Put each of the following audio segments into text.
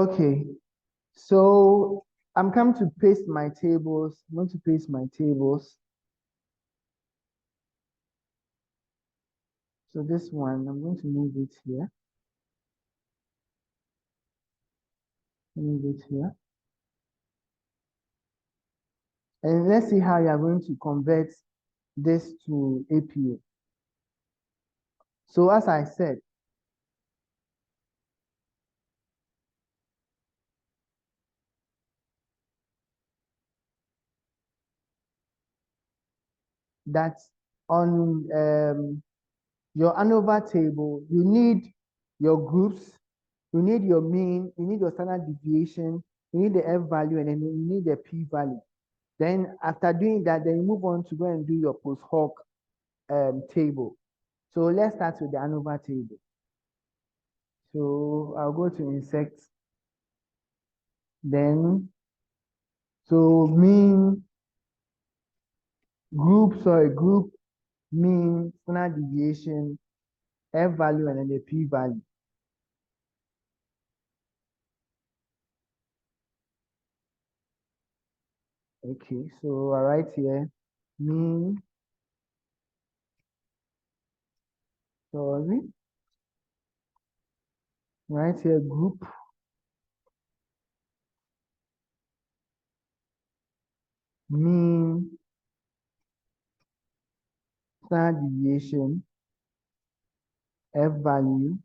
Okay, so I'm coming to paste my tables. I'm going to paste my tables. So this one, I'm going to move it here. Move it here. And let's see how you are going to convert this to APA. So as I said, that on your ANOVA table, you need your groups, you need your mean, you need your standard deviation, you need the F value, and then you need the P value. Then after doing that, then you move on to go and do your post hoc table. So let's start with the ANOVA table. So I'll go to insect. Then, so mean group, group, mean, standard deviation, F value, and then the P value. Okay, so I write here mean, sorry, right here group, mean, standard deviation, F value,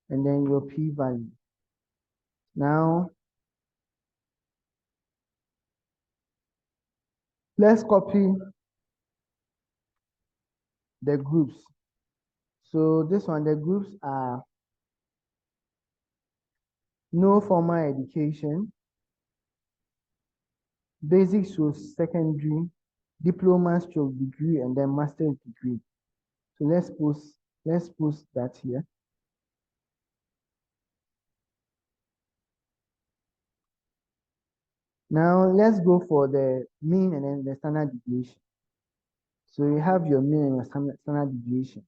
and then your P value. Now, let's copy the groups. So this one, the groups are no formal education, basic to secondary, diploma stroke degree, and then master's degree. So let's post that here. Now let's go for the mean and then the standard deviation. So you have your mean and your standard deviation.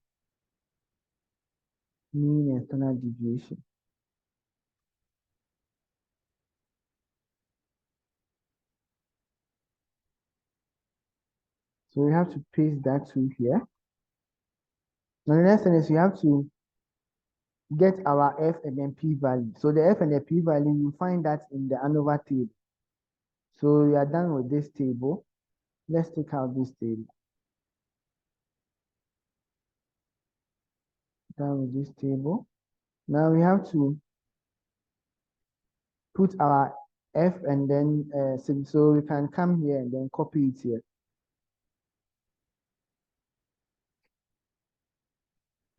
Mean and standard deviation. So we have to paste that to here. Now the next thing is you have to get our F and then P value. So the F and the P value, you find that in the ANOVA table. So we are done with this table. Let's take out this table. Done with this table. Now we have to put our F and then so we can come here and then copy it here.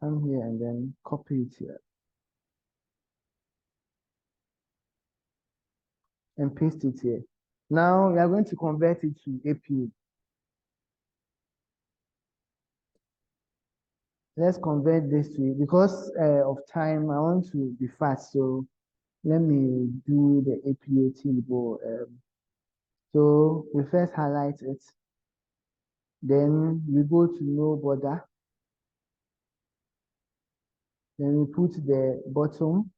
Come here and then copy it here. And paste it here. Now we are going to convert it to APA. Let's convert this to it. Because of time, I want to be fast. So let me do the APA table. So we first highlight it. Then we go to no border. Then we put the bottom.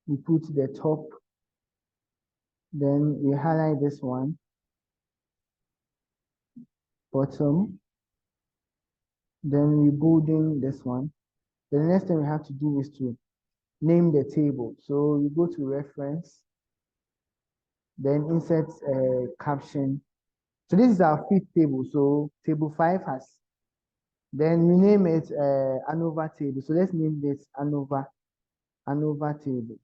We put the top. Then we highlight this one. Bottom. Then we bolding this one. The next thing we have to do is to name the table. So we go to reference, then insert a caption. So this is our fifth table. So table 5 has, then we name it ANOVA table. So let's name this ANOVA table.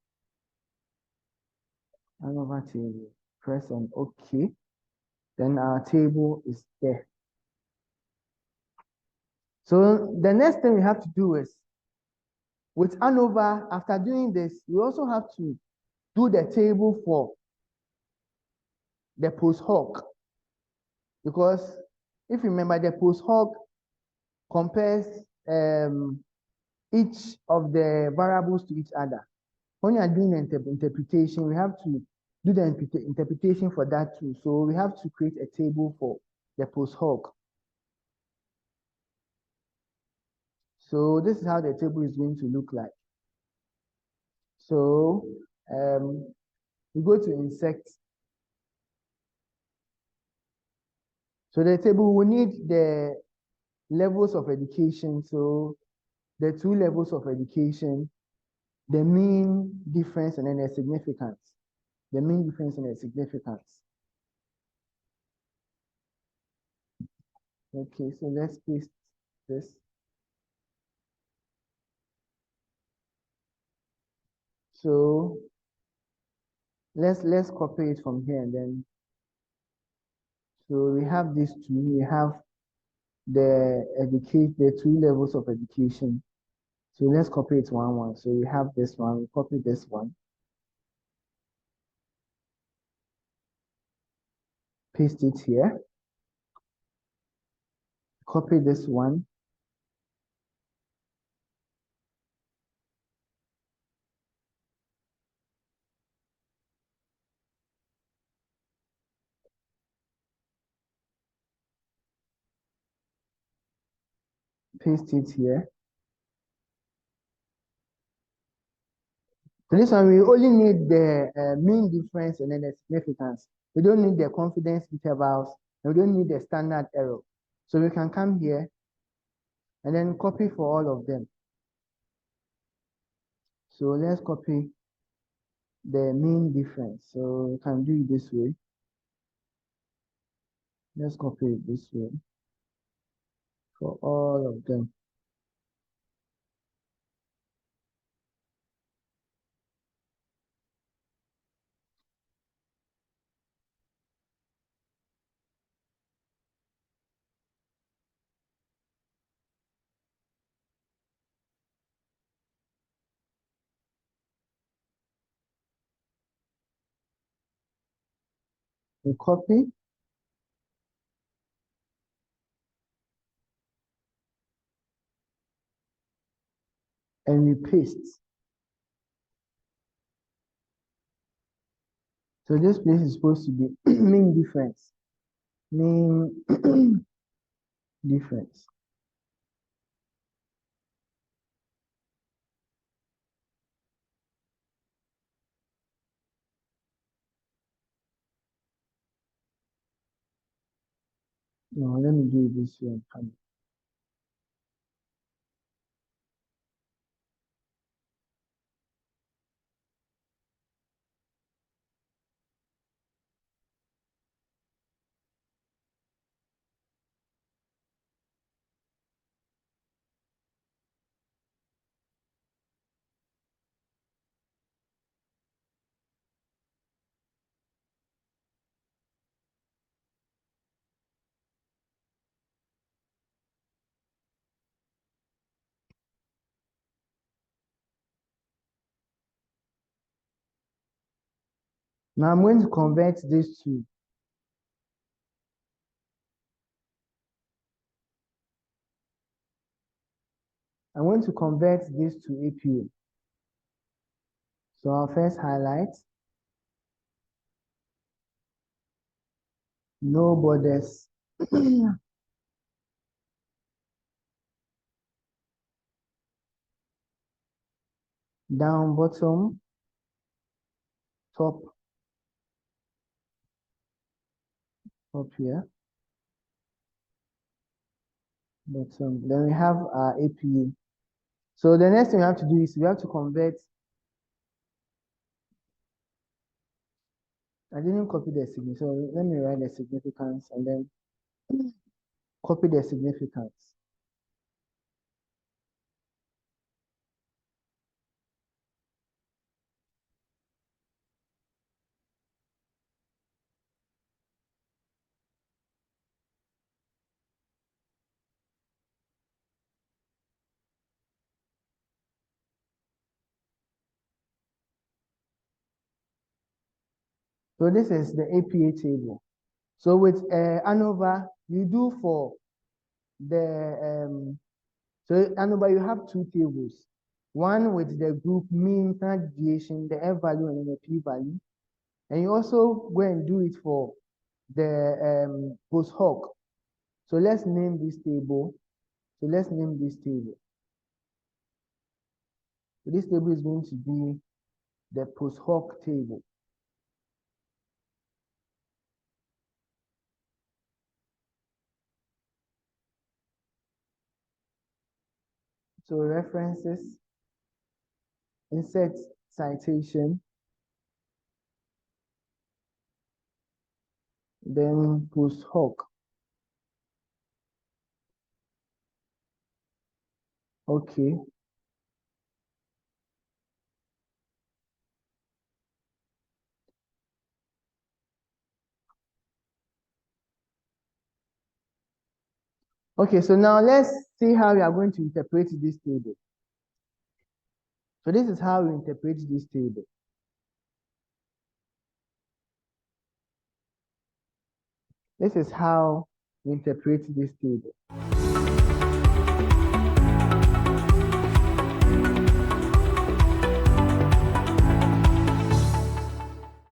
ANOVA table. Press on OK. Then our table is there. So the next thing we have to do is, with ANOVA, after doing this, we also have to do the table for the post hoc. Because if you remember, the post hoc compares each of the variables to each other. When you are doing interpretation, we have to do the interpretation for that too. So we have to create a table for the post hoc. So this is how the table is going to look like. So we go to insect. So the table will need the levels of education. So the two levels of education, the mean difference and then the significance. The mean difference and the significance. Okay, so let's paste this. So let's copy it from here and then. So we have these two. We have the two levels of education. So let's copy it one. So we have this one. We copy this one. Paste it here. Copy this one. Paste it here. So this one, we only need the mean difference and then the significance. We don't need the confidence intervals, and we don't need the standard error. So we can come here and then copy for all of them. So let's copy the mean difference. So we can do it this way. Let's copy it this way for all of them. We copy and we paste. So this place is supposed to be mean difference. Mean difference. No, let me do it this way. Now I'm going to convert this to APA. So I'll first highlight no borders. Down, bottom, top here, bottom. Then we have our APA. So the next thing we have to do is we have to convert. I didn't copy the significance, so let me write the significance and then copy the significance. So this is the APA table. So with ANOVA, you do for the so ANOVA, you have two tables. One with the group mean, standard deviation, the F value, and then the P value. And you also go and do it for the post hoc. So let's name this table. So this table is going to be the post hoc table. So references, insert citation, then post hoc. Okay. Okay, so now let's see how we are going to interpret this table. So this is how we interpret this table. This is how we interpret this table.